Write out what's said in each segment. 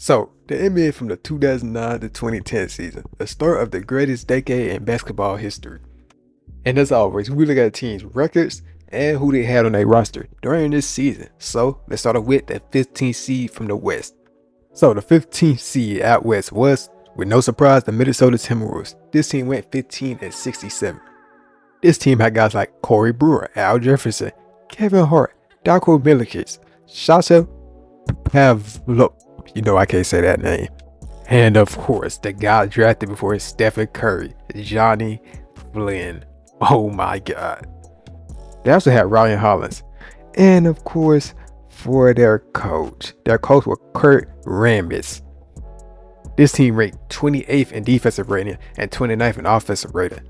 So, the NBA from the 2009 to 2010 season, the start of the greatest decade in basketball history. And as always, we look at the team's records and who they had on their roster during this season. So, let's start off with the 15th seed from the West. So, the 15th seed out West was, with no surprise, the Minnesota Timberwolves. This team went 15-67. This team had guys like Corey Brewer, Al Jefferson, Kevin Hart, Darko Milicic, Sasha Pavlov. You know I can't say that name. And of course, the guy drafted before Stephen Curry, Johnny Flynn. Oh my God. They also had Ryan Hollins. And of course, for their coach was Kurt Rambis. This team ranked 28th in defensive rating and 29th in offensive rating.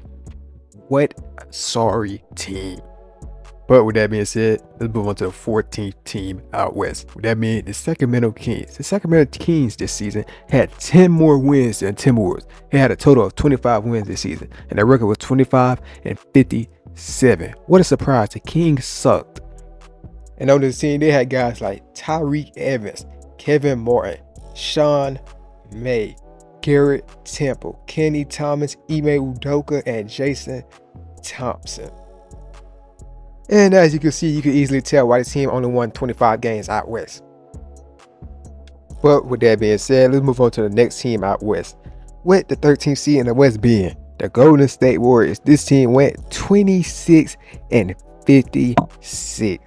What a sorry team. But with that being said, let's move on to the 14th team out West. With that being the Sacramento Kings. The Sacramento Kings this season had 10 more wins than Timberwolves. They had a total of 25 wins this season, and their record was 25-57. What a surprise. The Kings sucked. And on this team, they had guys like Tyreke Evans, Kevin Martin, Sean May, Garrett Temple, Kenny Thomas, Ime Udoka, and Jason Thompson. And as you can see, you can easily tell why the team only won 25 games out West. But with that being said, let's move on to the next team out West. With the 13th seed in the West being the Golden State Warriors. This team went 26-56.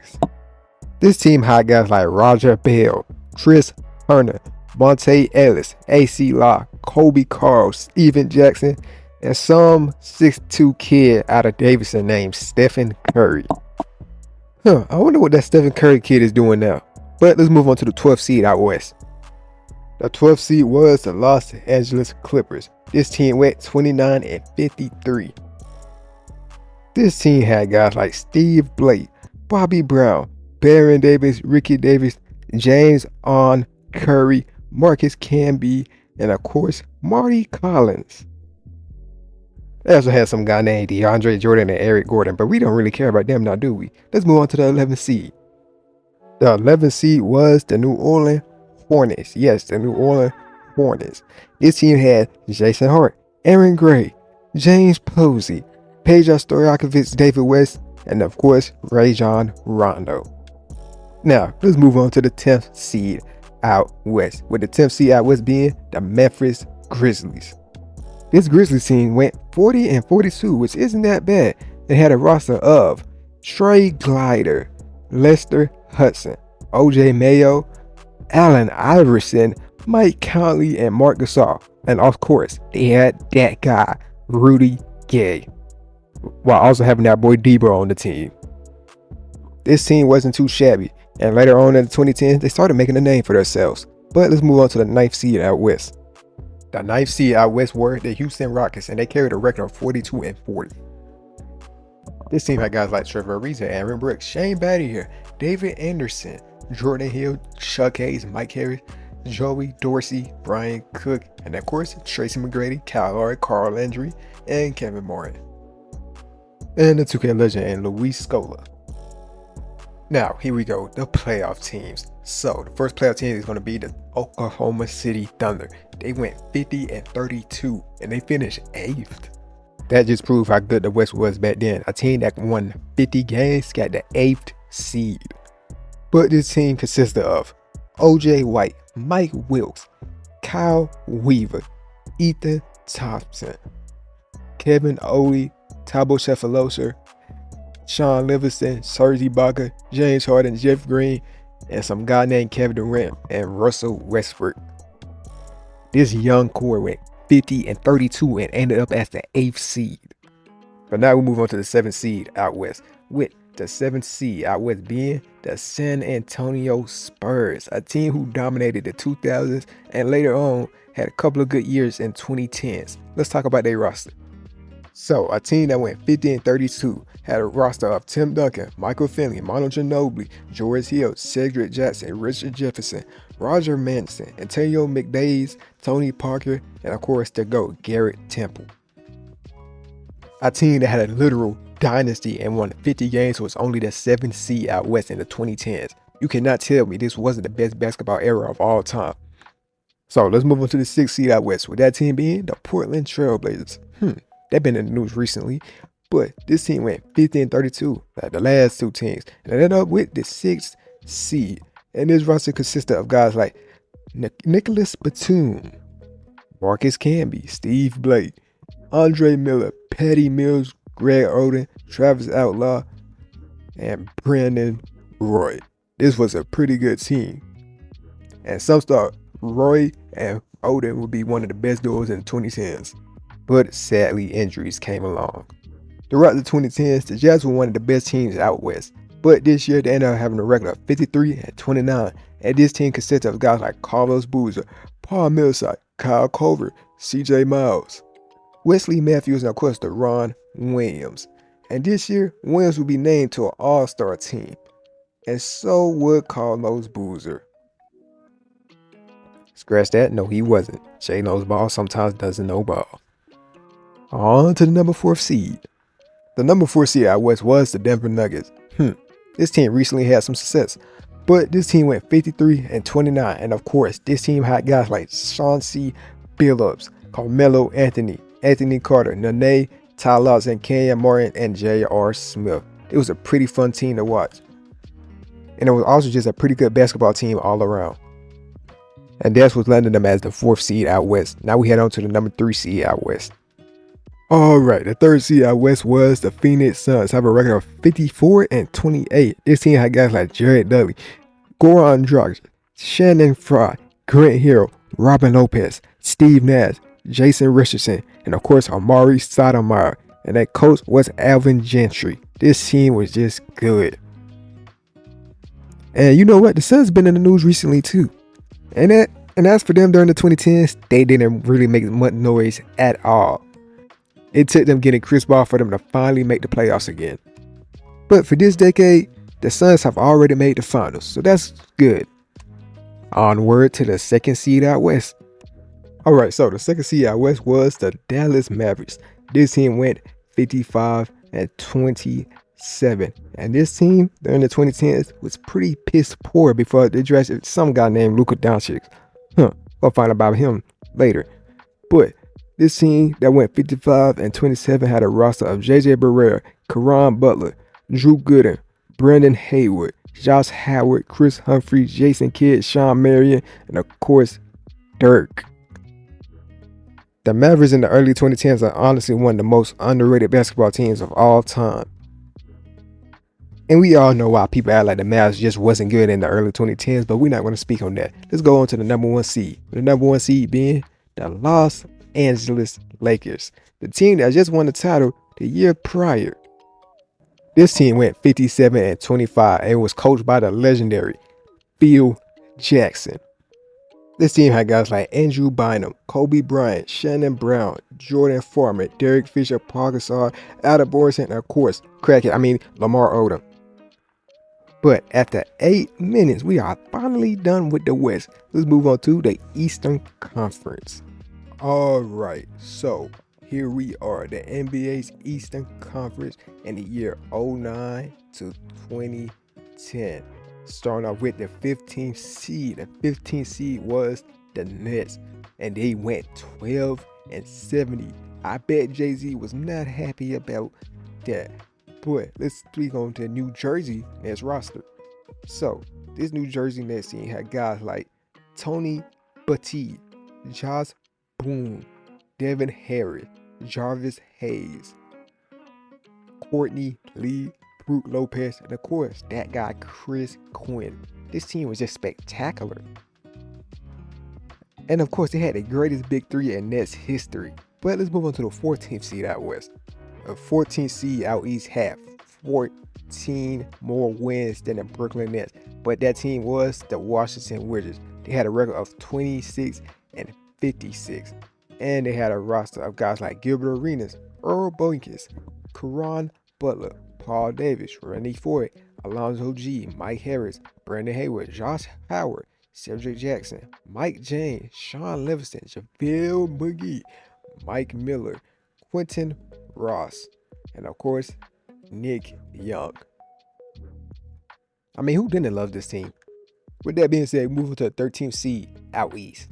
This team had guys like Roger Bell, Chris Hunter, Monte Ellis, AC Locke, Kobe Carl, Steven Jackson, and some 6'2" kid out of Davidson named Stephen Curry. I wonder what that Stephen Curry kid is doing now. But let's move on to the 12th seed out West. The 12th seed was the Los Angeles Clippers. This team went 29-53. This team had guys like Steve Blake, Bobby Brown, Baron Davis, Ricky Davis, James On Curry, Marcus Camby, and of course, Marty Collins. They also had some guy named DeAndre Jordan and Eric Gordon, but we don't really care about them now, do we? Let's move on to the 11th seed. The 11th seed was the New Orleans Hornets. Yes, the New Orleans Hornets. This team had Jason Hart, Aaron Gray, James Posey, Peja Stojakovic, David West, and of course, Rajon Rondo. Now, let's move on to the 10th seed out West, with the 10th seed out West being the Memphis Grizzlies. This Grizzlies team went 40-42, which isn't that bad. They had a roster of Trey Glider, Lester Hudson, OJ Mayo, Allen Iverson, Mike Conley, and Marc Gasol. And of course, they had that guy, Rudy Gay, while also having that boy Debro on the team. This team wasn't too shabby, and later on in the 2010s, they started making a name for themselves. But let's move on to the 9th seed out West. The 9th seed out West were the Houston Rockets, and they carried a record of 42-40. This team had guys like Trevor Ariza, Aaron Brooks, Shane Battier, David Anderson, Jordan Hill, Chuck Hayes, Mike Harris, Joey Dorsey, Brian Cook, and of course, Tracy McGrady, Kyle Lowry, Carl Landry, and Kevin Martin. And the 2K legend and Luis Scola. Now, here we go, the playoff teams. So, the first playoff team is going to be the Oklahoma City Thunder. They went 50-32, and they finished 8th. That just proved how good the West was back then. A team that won 50 games got the 8th seed. But this team consisted of OJ White, Mike Wilkes, Kyle Weaver, Ethan Thompson, Kevin Ollie, Thabo Sefolosha, Sean Livingston, Serge Ibaka, James Harden, Jeff Green, and some guy named Kevin Durant and Russell Westbrook. This young core went 50-32 and ended up as the 8th seed. But now we move on to the 7th seed out West, with the 7th seed out West being the San Antonio Spurs, a team who dominated the 2000s and later on had a couple of good years in 2010s. Let's talk about their roster. So, a team that went 50-32 had a roster of Tim Duncan, Michael Finley, Manu Ginobili, George Hill, Cedric Jackson, Richard Jefferson, Roger Manson, Antonio McDays, Tony Parker, and of course the GOAT, Garrett Temple. A team that had a literal dynasty and won 50 games was only the 7th seed out West in the 2010s. You cannot tell me this wasn't the best basketball era of all time. So let's move on to the 6th seed out west, with that team being the Portland Trailblazers. They've been in the news recently, but this team went 50-32, like the last two teams, and ended up with the 6th seed. And this roster consisted of guys like Nicholas Batum, Marcus Camby, Steve Blake, Andre Miller, Patty Mills, Greg Oden, Travis Outlaw, and Brandon Roy. This was a pretty good team. And some thought Roy and Oden would be one of the best duos in the 2010s. But sadly, injuries came along. Throughout the 2010s, the Jazz were one of the best teams out west. But this year, they ended up having a record of 53-29. And this team consisted of guys like Carlos Boozer, Paul Millsap, Kyle Korver, CJ Miles, Wesley Matthews, and of course, Deron Williams. And this year, Williams will be named to an all-star team. And so would Carlos Boozer. Scratch that, no he wasn't. Jay knows ball, sometimes doesn't know ball. On to the number 4 seed. The number 4 seed out west was the Denver Nuggets. This team recently had some success, but this team went 53-29. And of course, this team had guys like Chauncey Billups, Carmelo Anthony, Anthony Carter, Nene, Ty Lawson, Kenyon Martin, and J.R. Smith. It was a pretty fun team to watch. And it was also just a pretty good basketball team all around. And that's what landed them as the 4th seed out west. Now we head on to the number 3 seed out west. Alright, the 3rd seed out west was the Phoenix Suns, have a record of 54-28. This team had guys like Jared Dudley, Goran Dragic, Shannon Fry, Grant Hill, Robin Lopez, Steve Nash, Jason Richardson, and of course Amari Stoudemire. And that coach was Alvin Gentry. This team was just good. And you know what? The Suns been in the news recently too. And as for them during the 2010s, they didn't really make much noise at all. It took them getting Chris Paul for them to finally make the playoffs again. But for this decade, the Suns have already made the finals, so that's good. Onward to the 2nd seed out west. Alright, so the 2nd seed out west was the Dallas Mavericks. This team went 55-27. And this team during the 2010s was pretty piss poor before they drafted some guy named Luka Doncic. We'll find out about him later. But this team that went 55-27 had a roster of JJ Barea, Caron Butler, Drew Gooden, Brandon Hayward, Josh Howard, Chris Humphrey, Jason Kidd, Sean Marion, and of course, Dirk. The Mavericks in the early 2010s are honestly one of the most underrated basketball teams of all time. And we all know why people act like the Mavs just wasn't good in the early 2010s, but we're not going to speak on that. Let's go on to the number 1 seed. The number 1 seed being the Los Angeles Lakers, the team that just won the title the year prior. This team went 57-25 and was coached by the legendary Phil Jackson. This team had guys like Andrew Bynum, Kobe Bryant, Shannon Brown, Jordan Farmer, Derek Fisher, Paul Gasol, Adam Morrison, and of course, Lamar Odom. But after 8 minutes, we are finally done with the West. Let's move on to the Eastern Conference. Alright, so here we are, the NBA's Eastern Conference in the year 09 to 2010. Starting off with the 15th seed. The 15th seed was the Nets, and they went 12-70. I bet Jay-Z was not happy about that. But let's speak on the New Jersey Nets roster. So, this New Jersey Nets team had guys like Tony Batiste, Josh Boone, Devin Harris, Jarvis Hayes, Courtney Lee, Brook Lopez, and of course, that guy Chris Quinn. This team was just spectacular. And of course, they had the greatest big three in Nets history. But let's move on to the 14th seed out west. The 14th seed out east had 14 more wins than the Brooklyn Nets. But that team was the Washington Wizards. They had a record of 26-56. And they had a roster of guys like Gilbert Arenas, Earl Boykins, Caron Butler, Paul Davis, Randy Foye, Alonzo G, Mike Harris, Brandon Hayward, Josh Howard, Cedric Jackson, Mike James, Sean Livingston, JaVale McGee, Mike Miller, Quentin Ross, and of course, Nick Young. I mean, who didn't love this team? With that being said, moving to the 13th seed out east.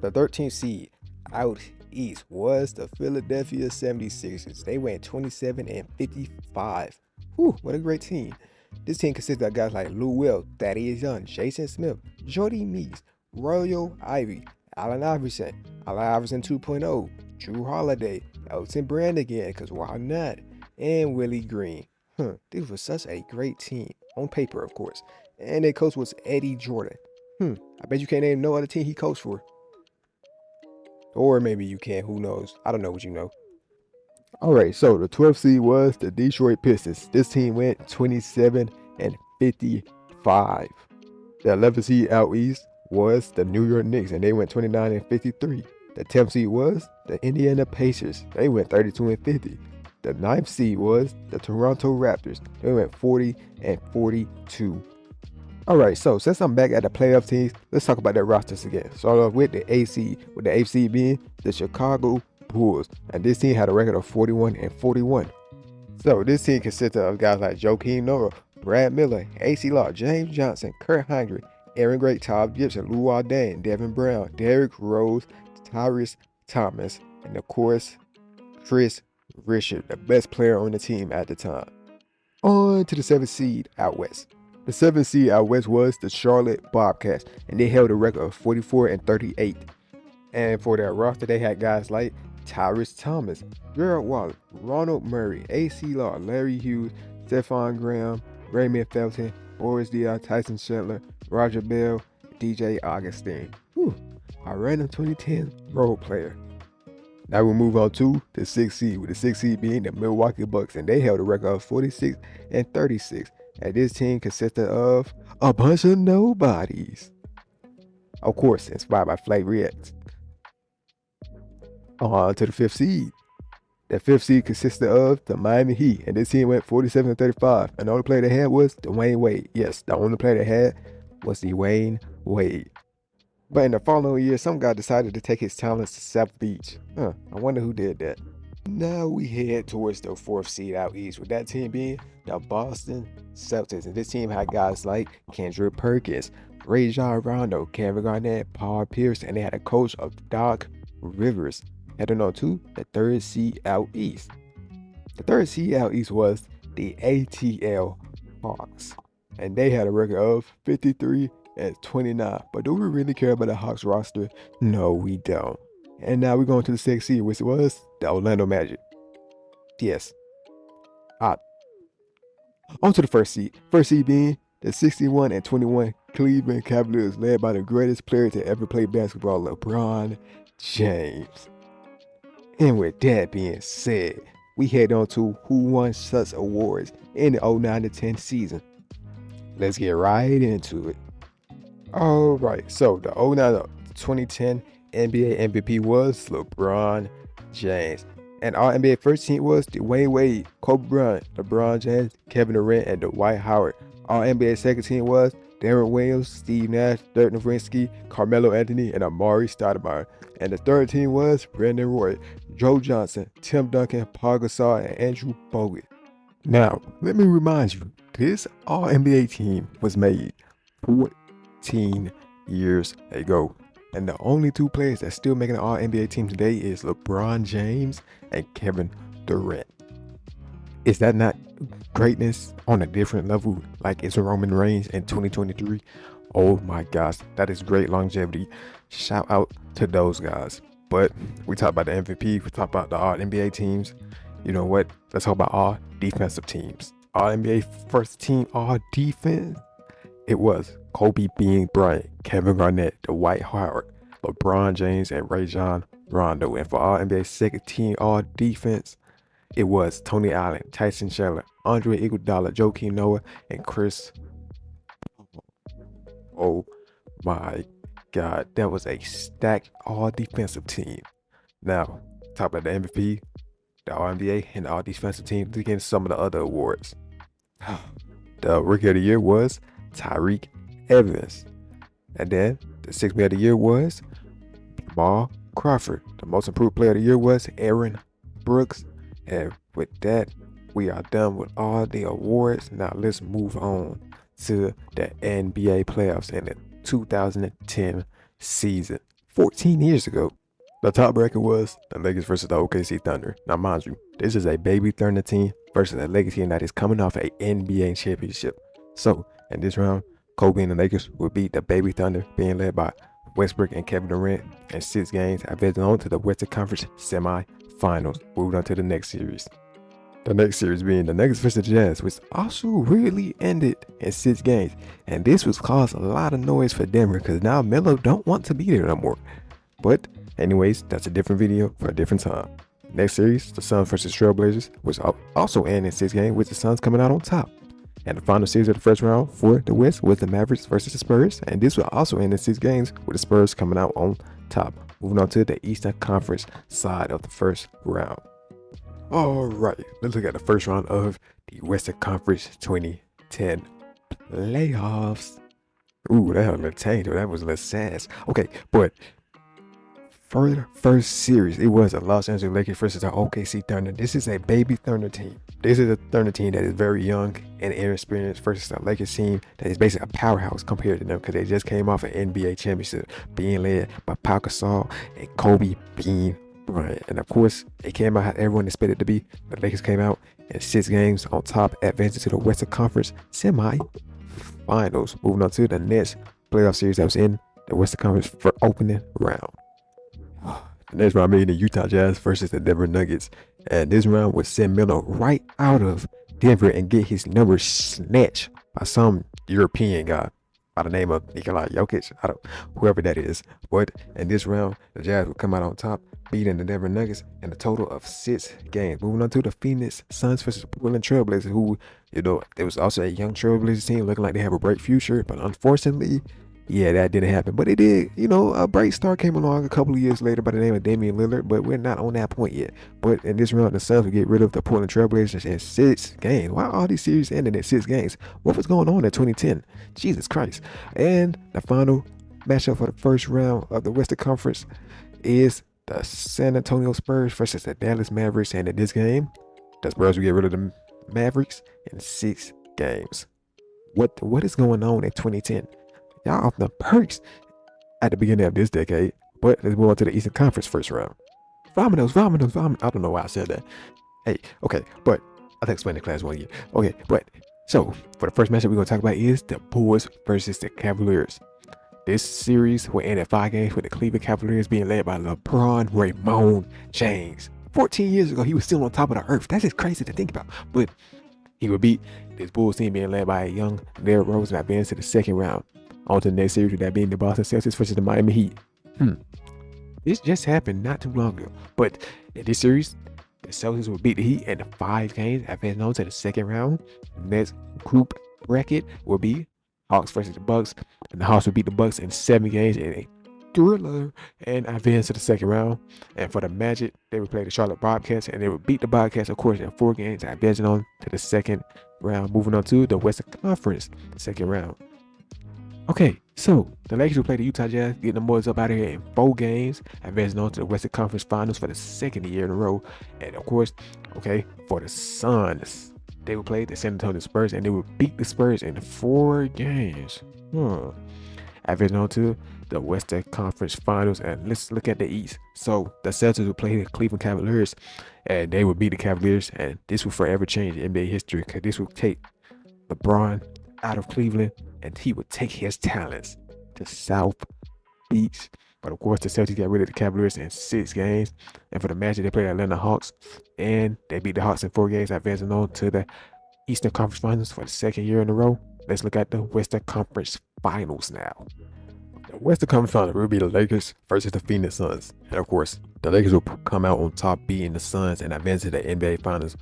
The 13th seed out east was the Philadelphia 76ers. They went 27-55. Whew, what a great team. This team consisted of guys like Lou Will, Thaddeus Young, Jason Smith, Jordy Meese, Royal Ivy, Allen Iverson 2.0, Drew Holiday, Elton Brand again, because why not? And Willie Green. This was such a great team. On paper, of course. And their coach was Eddie Jordan. I bet you can't name no other team he coached for. Or maybe you can, who knows? I don't know what you know. Alright, so the 12th seed was the Detroit Pistons. This team went 27-55. The 11th seed out east was the New York Knicks, and they went 29-53. The 10th seed was the Indiana Pacers. They went 32-50. The 9th seed was the Toronto Raptors. They went 40-42. Alright, so since I'm back at the playoff teams, let's talk about their rosters again. Start off with the 8th seed, with the 8th seed being the Chicago Bulls. And this team had a record of 41-41. So this team consisted of guys like Joakim Noah, Brad Miller, AC Law, James Johnson, Kurt Heinrich, Aaron Gray, Todd Gibson, Luol Deng, Devin Brown, Derrick Rose, Tyrese Thomas, and of course, Chris Richard, the best player on the team at the time. On to the 7th seed out west. The 7th seed out west was the Charlotte Bobcats, and they held a record of 44-38. And for their roster, they had guys like Tyrese Thomas, Gerald Wallace, Ronald Murray, AC Law, Larry Hughes, Stephon Graham, Raymond Felton, Boris Diaw, Tyson Chandler, Roger Bell, DJ Augustine. A random 2010 role player. Now we move on to the 6th seed, with the 6th seed being the Milwaukee Bucks, and they held a record of 46-36. And this team consisted of a bunch of nobodies. Of course, inspired by Flavor X. On to the 5th seed. The 5th seed consisted of the Miami Heat, and this team went 47-35. And the only player they had was Dwayne Wade. Yes, the only player they had was Dwayne Wade. But in the following year, some guy decided to take his talents to South Beach. I wonder who did that. Now we head towards the 4th seed out east, with that team being the Boston Celtics. And this team had guys like Kendrick Perkins, Rajon Rondo, Kevin Garnett, Paul Pierce, and they had a coach of Doc Rivers. Heading on to the 3rd seed out east. The 3rd seed out east was the ATL Hawks, and they had a record of 53-29. But do we really care about the Hawks roster? No, we don't. And now we're going to the 6th seed, which was the Orlando Magic. Yes. On to the 1st seed. 1st seed being the 61-21 Cleveland Cavaliers, led by the greatest player to ever play basketball, LeBron James. And with that being said, we head on to who won such awards in the 09-10 season. Let's get right into it. Alright, so the 09-2010 NBA MVP was LeBron James. And our NBA first team was Dwayne Wade, Kobe Bryant, LeBron James, Kevin Durant, and Dwight Howard. Our NBA second team was Darren Williams, Steve Nash, Dirk Nowitzki, Carmelo Anthony, and Amari Stoudemire. And the third team was Brandon Roy, Joe Johnson, Tim Duncan, Paul Gasol, and Andrew Bogut. Now, let me remind you, this All-NBA team was made 14 years ago. And the only two players that's still making an All-NBA team today is LeBron James and Kevin Durant. Is that not greatness on a different level like it's Roman Reigns in 2023? Oh my gosh, that is great longevity. Shout out to those guys. But we talk about the MVP, we talk about the All-NBA teams. You know what? Let's talk about all defensive teams. All-NBA first team all defense. It was Kobe Bean Bryant, Kevin Garnett, Dwight Howard, LeBron James, and Rajon Rondo. And for All-NBA second team all defense, it was Tony Allen, Tyson Chandler, Andre Iguodala, Joakim Noah, and Chris. Oh my God, that was a stacked all defensive team. Now, talk about the MVP, the All-NBA, and the all defensive team to get some of the other awards. The Rookie of the Year was Tyreke Evans. And then the Sixth Man of the Year was Jamal Crawford. The Most Improved Player of the Year was Aaron Brooks. And with that, we are done with all the awards. Now let's move on to the NBA playoffs in the 2010 season. 14 years ago. The top bracket was the Lakers versus the OKC Thunder. Now, mind you, this is a baby Thunder team versus a Lakers team that is coming off a NBA championship. So, in this round, Kobe and the Lakers will beat the baby Thunder, being led by Westbrook and Kevin Durant, in 6 games, advancing on to the Western Conference semi-finals. Moving on to the next series. The next series being the Nuggets versus the Jazz, which also really ended in 6 games. And this was caused a lot of noise for Denver because now Melo don't want to be there no more. But anyways, that's a different video for a different time. Next series, the Suns versus Trailblazers, which also ended in 6 games, with the Suns coming out on top. And the final series of the first round for the West was the Mavericks versus the Spurs, and this will also end in 6 games, with the Spurs coming out on top. Moving on to the Eastern Conference side of the first round. Alright, let's look at the first round of the Western Conference 2010 playoffs. Ooh, that was a little tangy, that was a little sass. Okay, but for the first series, it was the Los Angeles Lakers versus the OKC Thunder. This is a baby Thunder team. This is a Thunder team that is very young and inexperienced versus the Lakers team that is basically a powerhouse compared to them because they just came off an NBA championship being led by Pau Gasol and Kobe Bean Bryant. And of course, it came out how everyone expected it to be. The Lakers came out in 6 games on top, advancing to the Western Conference semi-finals. Moving on to the next playoff series that was in the Western Conference for opening round. The next round being the Utah Jazz versus the Denver Nuggets. And this round would send Melo right out of Denver and get his number snatched by some European guy by the name of Nikola Jokic, whoever that is. But in this round, the Jazz would come out on top, beating the Denver Nuggets in a total of 6 games. Moving on to the Phoenix Suns versus the Portland Trailblazers, who, there was also a young Trailblazers team looking like they have a bright future, but unfortunately, yeah, that didn't happen. But it did, a bright star came along a couple of years later by the name of Damian Lillard, but we're not on that point yet. But in this round, the Suns will get rid of the Portland Trailblazers in 6 games. Why all these series ended in 6 games? What was going on in 2010? Jesus Christ. And the final matchup for the first round of the Western Conference is the San Antonio Spurs versus the Dallas Mavericks. And in this game, the Spurs will get rid of the Mavericks in 6 games. What is going on in 2010? Y'all off the perks at the beginning of this decade. But let's move on to the Eastern Conference first round. Vominos. I don't know why I said that. Hey, okay, but I'll explain the class 1 year. Okay, but so for the first matchup we're gonna talk about is the Bulls versus the Cavaliers. This series will end at 5 games with the Cleveland Cavaliers being led by LeBron Raymond James. 14 years ago, he was still on top of the earth. That's just crazy to think about. But he would beat this Bulls team being led by a young Derrick Rose and advance to the second round. On to the next series, with that being the Boston Celtics versus the Miami Heat. This just happened not too long ago. But in this series, the Celtics will beat the Heat in the 5 games, advancing on to the second round. Next group bracket will be Hawks versus the Bucks, and the Hawks will beat the Bucks in 7 games in a thriller and advance to the second round. And for the Magic, they would play the Charlotte Bobcats, and they would beat the Bobcats, of course, in 4 games, advancing on to the second round. Moving on to the Western Conference second round. Okay, so the Lakers will play the Utah Jazz, getting the boys up out of here in 4 games, advancing on to the Western Conference Finals for the 2nd year in a row. And of course, okay, for the Suns, they will play the San Antonio Spurs, and they will beat the Spurs in 4 games. Advancing on to the Western Conference Finals, and let's look at the East. So the Celtics will play the Cleveland Cavaliers, and they will beat the Cavaliers, and this will forever change NBA history because this will take LeBron out of Cleveland, and he would take his talents to South Beach. But of course, the Celtics got rid of the Cavaliers in 6 games. And for the match, they played the Atlanta Hawks, and they beat the Hawks in 4 games, advancing on to the Eastern Conference Finals for the 2nd year in a row. Let's look at the Western Conference Finals now. The Western Conference Finals will be the Lakers versus the Phoenix Suns. And of course, the Lakers will come out on top, beating the Suns, and advance to the NBA Finals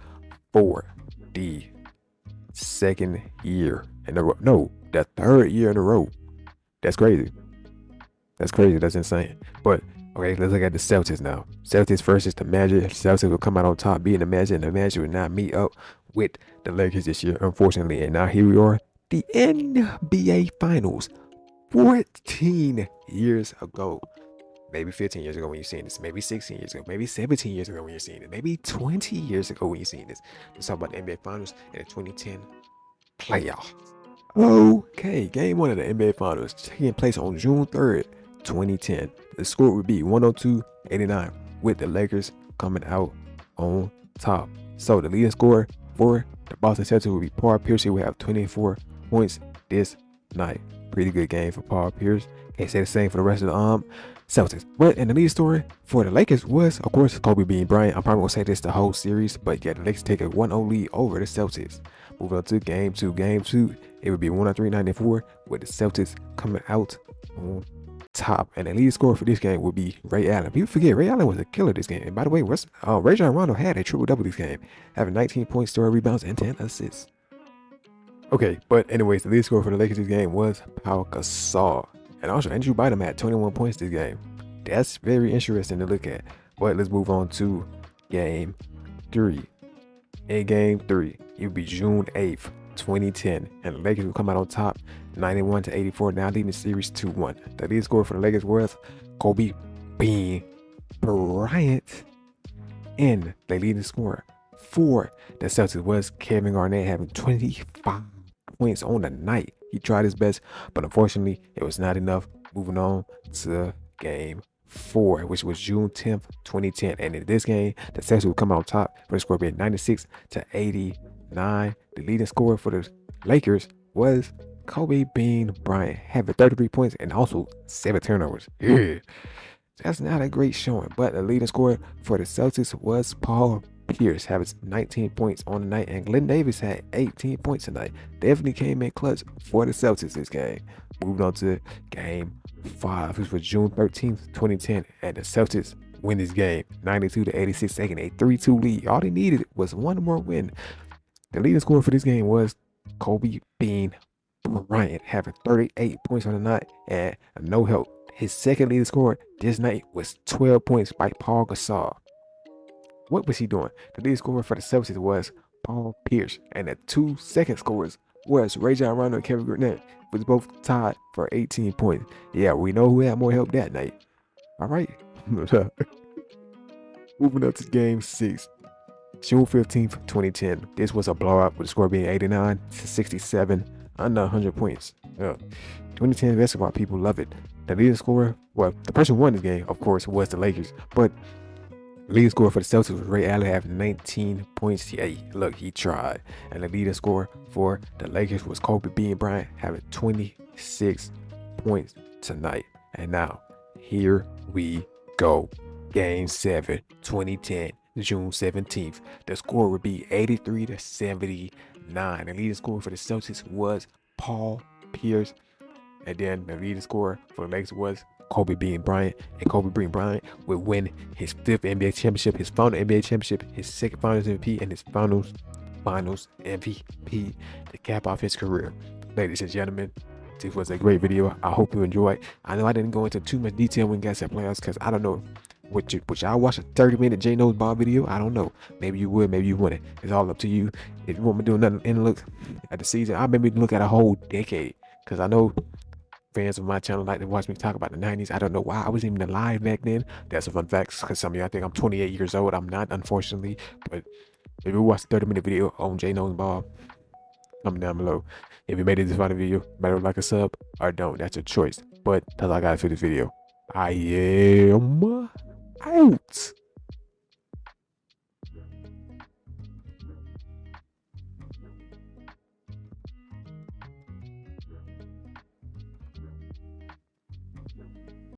for the 2nd year in a row. No, the 3rd year in a row. That's crazy. That's insane. But okay, let's look at the Celtics now. Celtics versus the Magic. Celtics will come out on top, beating the Magic, and the Magic will not meet up with the Lakers this year, unfortunately. And now here we are, the NBA Finals. 14 years ago. Maybe 15 years ago when you're seeing this. Maybe 16 years ago. Maybe 17 years ago when you're seeing it. Maybe 20 years ago when you're seeing this. Let's talk about the NBA Finals and the 2010 playoffs. Okay, game 1 of the NBA Finals taking place on June 3rd, 2010. The score would be 102-89 with the Lakers coming out on top. So the leading scorer for the Boston Celtics will be Paul Pierce. He will have 24 points this night. Pretty good game for Paul Pierce. Can't say the same for the rest of the Celtics. But in the lead story for the Lakers was, of course, Kobe Bean Bryant. I'm probably gonna say this the whole series, but yeah, the Lakers take a 1-0 lead over the Celtics. Moving on to game two. Game two, it would be 103-94 with the Celtics coming out on top. And the lead scorer for this game would be Ray Allen. People forget Ray Allen was a killer this game. And by the way, Rajon Rondo had a triple-double this game, having 19 points, 12 rebounds, and 10 assists. Okay, but anyways, the lead scorer for the Lakers this game was Pau Gasol. And also, Andrew Bynum had 21 points this game. That's very interesting to look at. But let's move on to game three. In game three, it would be June 8th, 2010. And the Lakers will come out on top 91-84, now leading the series 2-1. The lead scorer for the Lakers was Kobe Bean Bryant. And the leading scorer for the Celtics was Kevin Garnett, having 25 points on the night. He tried his best, but unfortunately, it was not enough. Moving on to game four, which was June 10th, 2010. And in this game, the Celtics would come out on top for the score being 96-89. The leading scorer for the Lakers was Kobe Bean Bryant, having 33 points and also 7 turnovers. Yeah. That's not a great showing, but the leading scorer for the Celtics was Paul Pierce, having 19 points on the night, and Glenn Davis had 18 points tonight. Definitely came in clutch for the Celtics this game. Moving on to game 5, which was June 13th, 2010, and the Celtics win this game 92-86, taking a 3-2 lead. All they needed was one more win. The leading scorer for this game was Kobe Bean Bryant, having 38 points on the night and no help. His second leading scorer this night was 12 points by Paul Gasol. What was he doing? The leading scorer for the Celtics was Paul Pierce, and the 2 second scorers was Rajon Rondo and Kevin Garnett, was both tied for 18 points. Yeah, we know who had more help that night. All right. Moving up to game 6, June 15th, 2010. This was a blowout with the score being 89-67, under 100 points. 2010 basketball, people love it. The leading scorer, well, the person who won this game, of course, was the Lakers, but the leading scorer for the Celtics was Ray Allen, having 19 points. Yeah, look, he tried. And the leading scorer for the Lakers was Kobe Bean Bryant, having 26 points tonight. And now, here we go. Game 7, 2010, June 17th. The score would be 83-79. The leading scorer for the Celtics was Paul Pierce. And then the leading scorer for the Lakers was Kobe Bean Bryant. And Kobe Bean Bryant would win his 5th NBA championship, his final NBA championship, his 2nd Finals MVP, and his Finals MVP to cap off his career. Ladies and gentlemen, this was a great video. I hope you enjoyed. I know I didn't go into too much detail when guys said playoffs, because I don't know would y'all watch a 30-minute J Knows Ball video? I don't know. Maybe you would, maybe you wouldn't. It's all up to you. If you want me to do nothing and look at the season, I maybe look at a whole decade, because I know fans of my channel like to watch me talk about the 90s. I don't know why I was even alive back then. That's a fun fact, because some of y'all think I'm 28 years old. I'm not, unfortunately. But if you watch a 30-minute video on J Knows Ball, comment down below. If you made it this far in the video, better like a sub or don't. That's your choice. But that's all I got for this video. I am out.